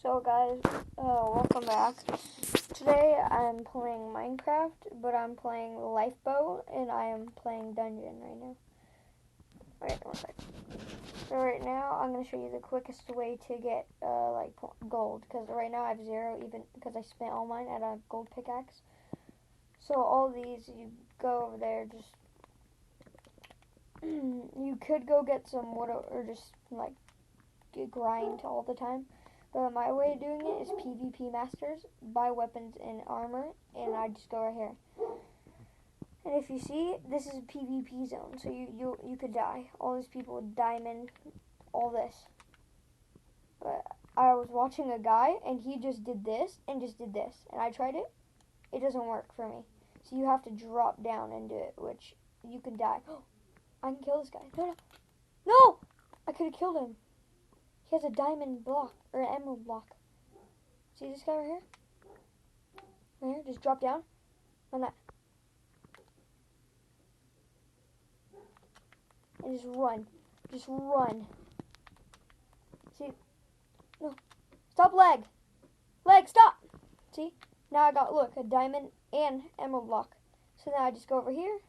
So guys, welcome back. Today I'm playing Minecraft, but I'm playing Lifeboat, and I am playing Dungeon right now. Alright, one sec. So right now I'm going to show you the quickest way to get gold, because right now I have 0, even because I spent all mine at a gold pickaxe. So all these, you go over there, just you could go get some wood or just like grind all the time. But my way of doing it is PvP Masters, buy weapons and armor, and I just go right here. And if you see, this is a PvP zone, so you could die. All these people with diamond, all this. But I was watching a guy, and he just did this, and just did this. And I tried it. It doesn't work for me. So you have to drop down and do it, which you can die. I can kill this guy. No! No! I could have killed him. He has a diamond block, or an emerald block. See this guy right here? Right here, just drop down on that. And just run. Just run. See? No. Stop lag. Lag, stop! See? Now I got, look, a diamond and emerald block. So now I just go over here.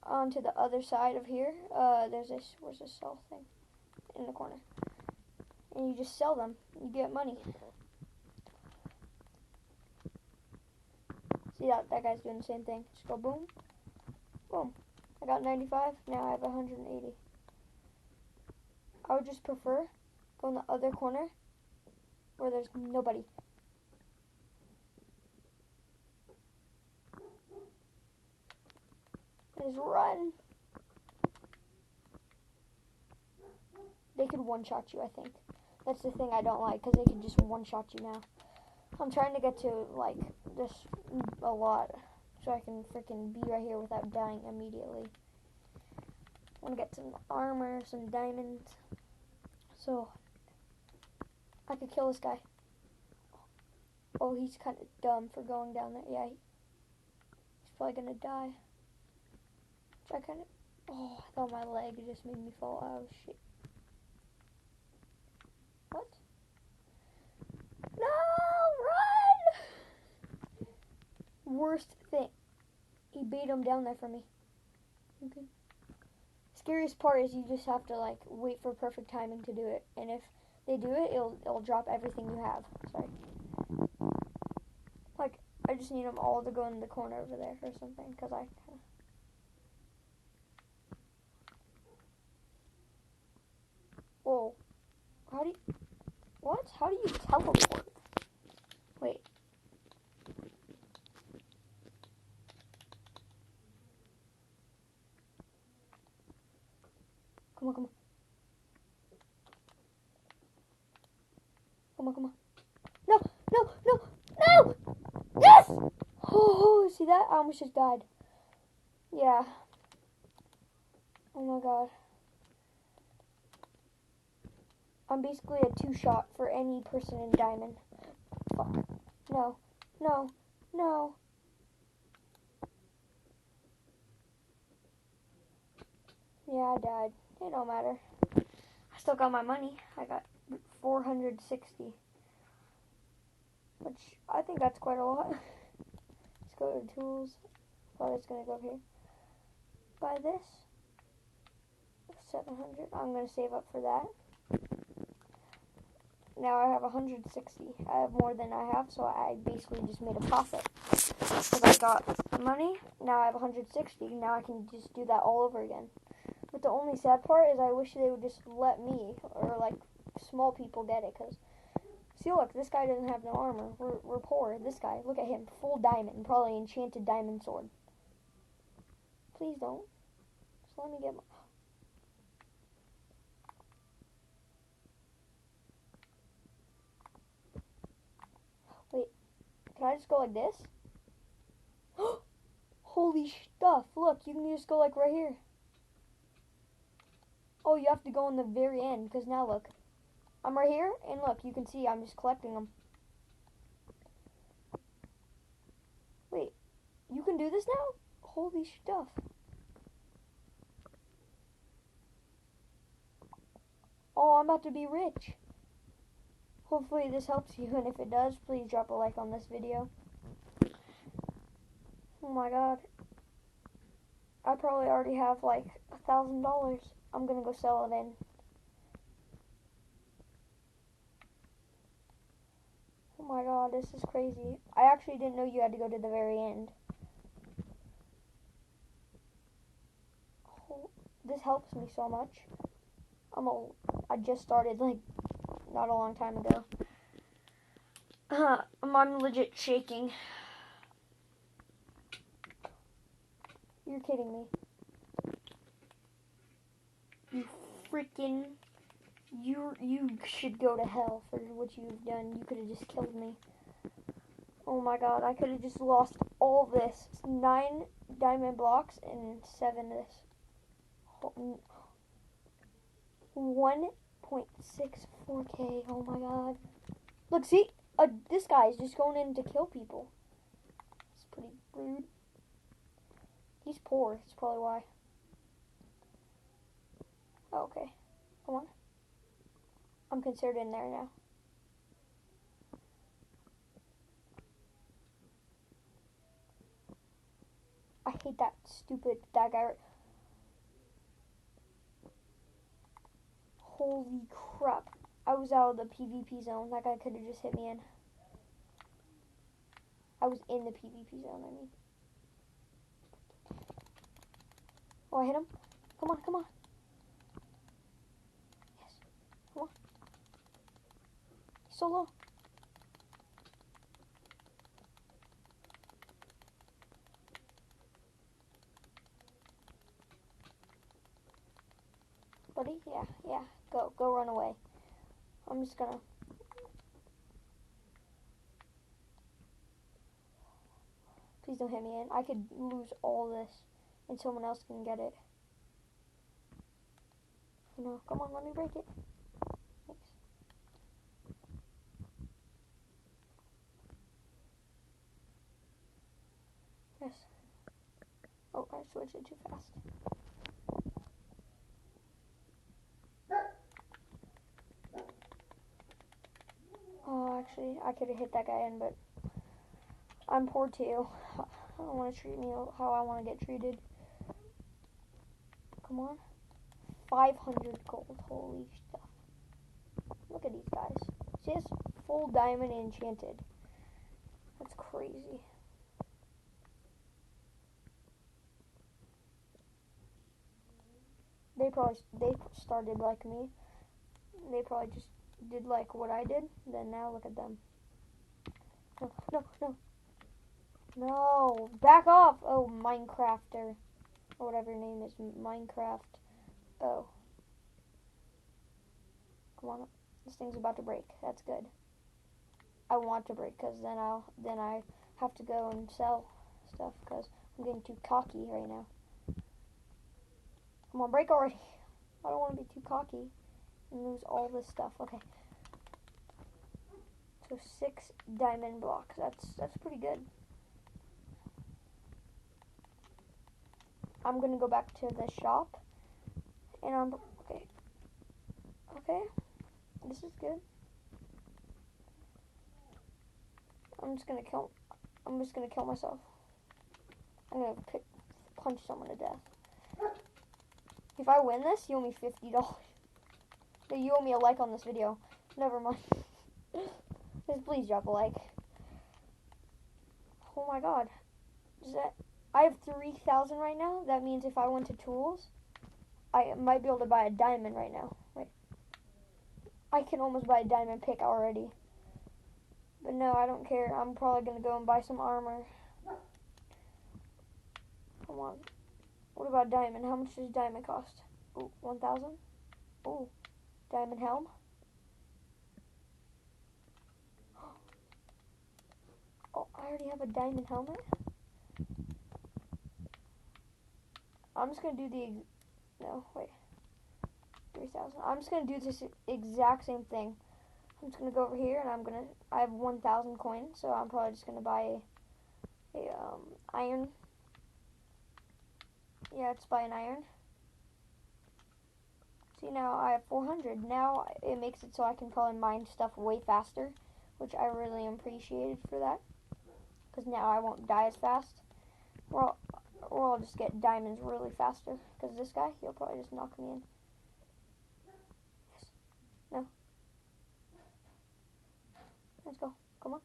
Onto the other side of here. There's this, where's this sell thing? In the corner. And you just sell them. You get money. See that guy's doing the same thing. Just go boom. Boom. I got 95. Now I have 180. I would just prefer go in the other corner where there's nobody. And just run. They could one-shot you, I think. That's the thing I don't like, because they could just one-shot you now. I'm trying to get to, like, this a lot, so I can freaking be right here without dying immediately. I want to get some armor, some diamonds, so I could kill this guy. Oh, he's kind of dumb for going down there. Yeah, he's probably going to die. So I kind of... Oh, I thought my leg just made me fall. Oh, shit. What? No, run! Worst thing. He bait him down there for me. Okay. Scariest part is you just have to like wait for perfect timing to do it, and if they do it, it'll drop everything you have. Sorry. Like I just need them all to go in the corner over there or something, because I. Whoa. How do you? What? How do you teleport? Wait. Come on, come on. Come on, come on. No, no, no, no! Yes! Oh, see that? I almost just died. Yeah. Oh my god. I'm basically a two-shot for any person in diamond. Fuck. No, no, no. Yeah, I died. It don't matter. I still got my money. I got 460. Which, I think that's quite a lot. Let's go to tools. Probably just gonna go here. Buy this. 700. I'm gonna save up for that. Now I have 160. I have more than I have, so I basically just made a profit. Because I got money, now I have 160. Now I can just do that all over again. But the only sad part is I wish they would just let me, or like small people get it, because see, look, this guy doesn't have no armor. We're poor. This guy, look at him, full diamond, probably enchanted diamond sword. Please don't. Just let me get my... Wait, can I just go like this? Holy stuff, look, you can just go like right here. Oh, you have to go in the very end, because now look. I'm right here, and look, you can see I'm just collecting them. Wait, you can do this now? Holy stuff. Oh, I'm about to be rich. Hopefully this helps you, and if it does, please drop a like on this video. Oh my god. I probably already have like $1,000. I'm gonna go sell it in. Oh my god, this is crazy. I actually didn't know you had to go to the very end. Oh, this helps me so much. I just started like not a long time ago. I'm legit shaking. You're kidding me. You freaking... You should go to hell for what you've done. You could have just killed me. Oh my god, I could have just lost all this. 9 diamond blocks and 7 this. 1.64k. Oh my god. Look, see? This guy is just going in to kill people. It's pretty rude. He's poor. That's probably why. Oh, okay. Come on. I'm considered in there now. I hate that guy. Holy crap. I was out of the PvP zone. That guy could have just hit me in. I was in the PvP zone, I mean. Oh, I hit him. Come on, come on. Yes. Come on. He's so low. Buddy? Yeah. Go run away. I'm just gonna... Please don't hit me in. I could lose all this and someone else can get it. No, come on, let me break it. Thanks. Yes. Oh, I switched it too fast. Oh, actually, I could have hit that guy in, but I'm poor too. I don't want to treat me how I want to get treated. Come on. 500 gold. Holy stuff. Look at these guys. See this? Full diamond enchanted. That's crazy. They started like me. They probably just did like what I did. Then now look at them. No. Back off. Oh, Minecrafter. Or whatever your name is. Minecraft. Oh. Come on. This thing's about to break. That's good. I want to break because then I have to go and sell stuff because I'm getting too cocky right now. Come on, break already. I don't want to be too cocky and lose all this stuff. Okay. So 6 diamond blocks. That's pretty good. I'm gonna go back to the shop and okay. This is good. I'm just gonna kill myself. I'm gonna punch someone to death. If I win this, you owe me $50. No, you owe me a like on this video. Never mind. Just please drop a like. Oh my god. I have 3,000 right now. That means if I went to tools, I might be able to buy a diamond right now. Wait. I can almost buy a diamond pick already. But no, I don't care. I'm probably going to go and buy some armor. Come on. What about diamond? How much does diamond cost? Ooh, 1,000? Ooh, diamond helm. Oh, I already have a diamond helmet. I'm just going to do no, wait. 3,000. I'm just going to do this exact same thing. I'm just going to go over here and I have 1,000 coins, so I'm probably just going to buy a iron. Yeah, let's buy an iron. See, now I have 400. Now it makes it so I can probably mine stuff way faster, which I really appreciated for that. Because now I won't die as fast. Or I'll just get diamonds really faster. Because this guy, he'll probably just knock me in. Yes. No. Let's go. Come on.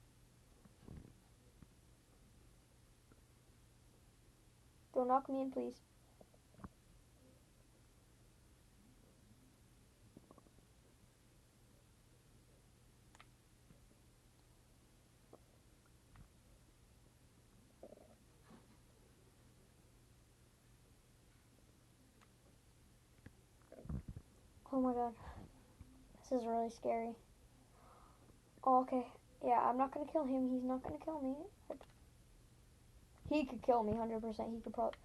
Don't knock me in, please. Oh my god. This is really scary. Oh, okay. Yeah, I'm not gonna kill him. He's not gonna kill me. He could kill me 100%. He could probably...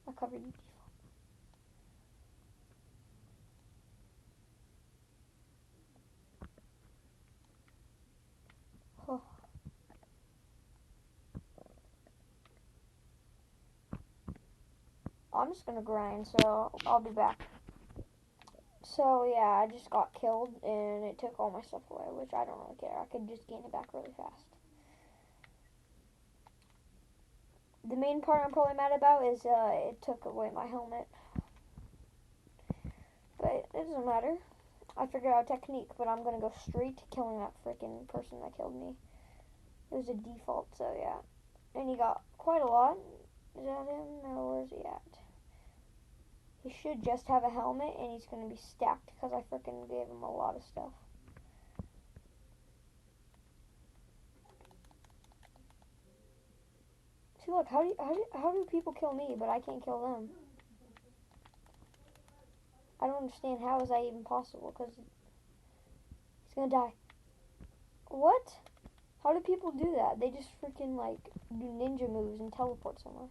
I covered you. Oh. I'm just gonna grind, so I'll be back. So yeah, I just got killed and it took all my stuff away, which I don't really care. I could just gain it back really fast. The main part I'm probably mad about is it took away my helmet. But it doesn't matter. I figured out a technique, but I'm gonna go straight to killing that freaking person that killed me. It was a default, so yeah. And he got quite a lot. Is that him? No, where's he at? He should just have a helmet, and he's gonna be stacked because I freaking gave him a lot of stuff. See, look, how do people kill me, but I can't kill them? I don't understand how is that even possible, because he's gonna die. What? How do people do that? They just freaking, like, do ninja moves and teleport somewhere.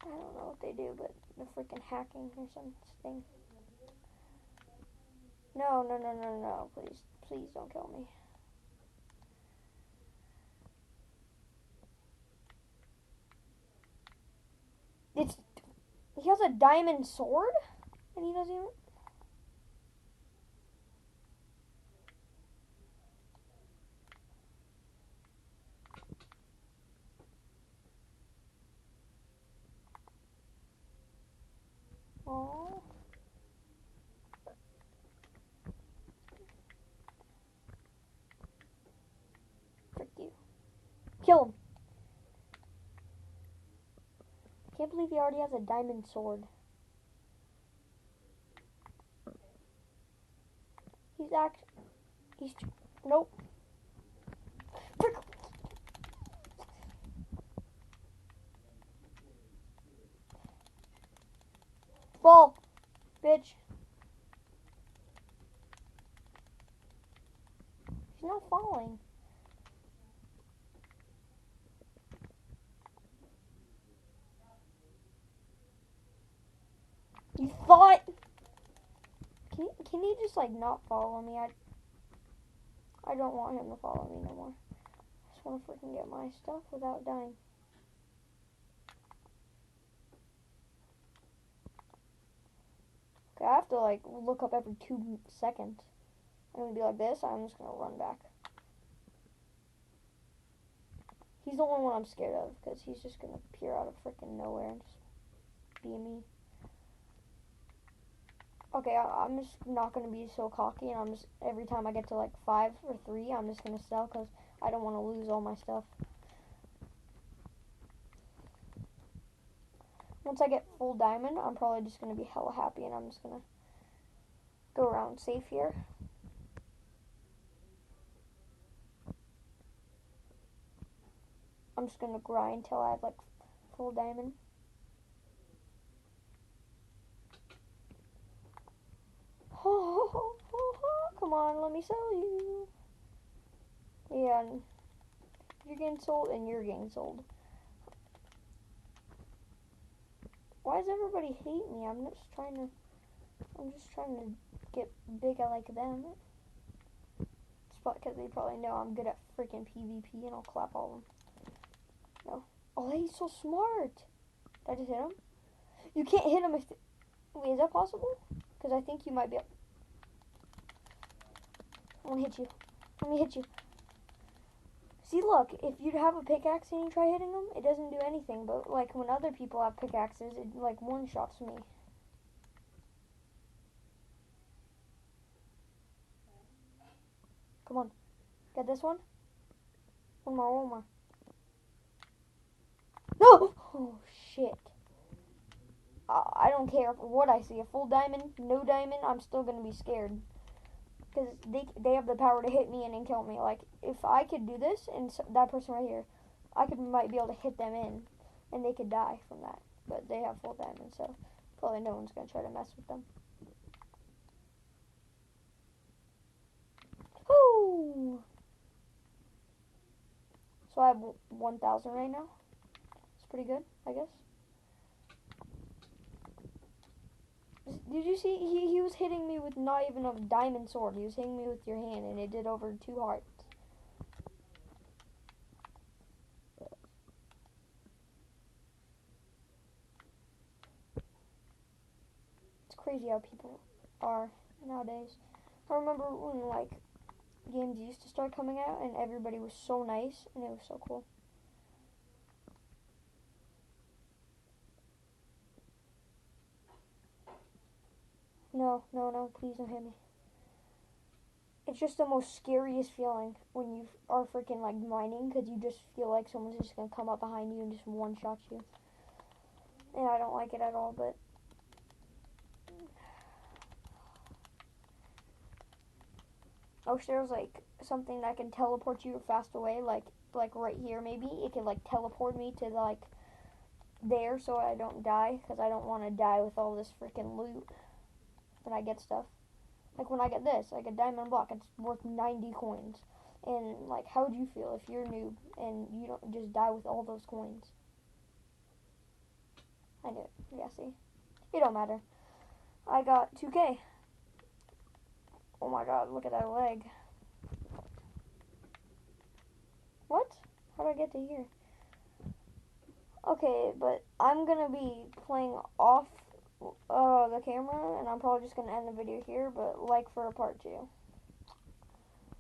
I don't know what they do, but they're freaking hacking or something. No, please don't kill me. He has a diamond sword, and he doesn't even... Aww. Frick you. Kill him. Can't believe he already has a diamond sword. Nope. Frick. Fall, bitch. He's not falling. You thought... Can he just, like, not follow me? I don't want him to follow me no more. I just want to freaking get my stuff without dying. Okay, I have to, like, look up every 2 seconds. I'm going to be like this. I'm just going to run back. He's the only one I'm scared of, because he's just going to appear out of freaking nowhere and just be me. Okay, I'm just not going to be so cocky, and I'm just, every time I get to like 5 or 3, I'm just going to sell, because I don't want to lose all my stuff. Once I get full diamond, I'm probably just going to be hella happy, and I'm just going to go around safe here. I'm just going to grind till I have like full diamond. Come on, let me sell you. Yeah, and you're getting sold and you're getting sold. Why does everybody hate me? I'm just trying to get big like them. It's because they probably know I'm good at freaking PvP and I'll clap all of them. No. Oh, he's so smart. Did I just hit him? You can't hit him if... Wait, is that possible? Because I think you might be... I'm gonna hit you. Let me hit you. See, look, if you have a pickaxe and you try hitting them, it doesn't do anything. But, like, when other people have pickaxes, it, like, one-shots me. Come on. Get this one. One more. No! Oh, shit. I don't care what I see. A full diamond, no diamond, I'm still going to be scared. Because they have the power to hit me and then kill me. Like, if I could do this, and that person right here, might be able to hit them in, and they could die from that. But they have full diamond, so probably no one's going to try to mess with them. Woo! So I have 1,000 right now. It's pretty good, I guess. Did you see? He was hitting me with not even a diamond sword. He was hitting me with your hand, and it did over 2 hearts. It's crazy how people are nowadays. I remember when, like, games used to start coming out, and everybody was so nice, and it was so cool. No, please don't hit me. It's just the most scariest feeling when you are freaking, like, mining, because you just feel like someone's just going to come up behind you and just one-shot you. And I don't like it at all, but... I wish there was, like, something that can teleport you fast away, like right here, maybe. It could, like, teleport me to, like, there so I don't die, because I don't want to die with all this freaking loot when I get stuff. Like, when I get this, like a diamond block, it's worth 90 coins. And, like, how would you feel if you're a noob and you don't just die with all those coins? I knew it. Yeah, see? It don't matter. I got 2K. Oh my god, look at that leg. What? How did I get to here? Okay, but I'm gonna be playing off the camera, and I'm probably just gonna end the video here, but like for a part 2.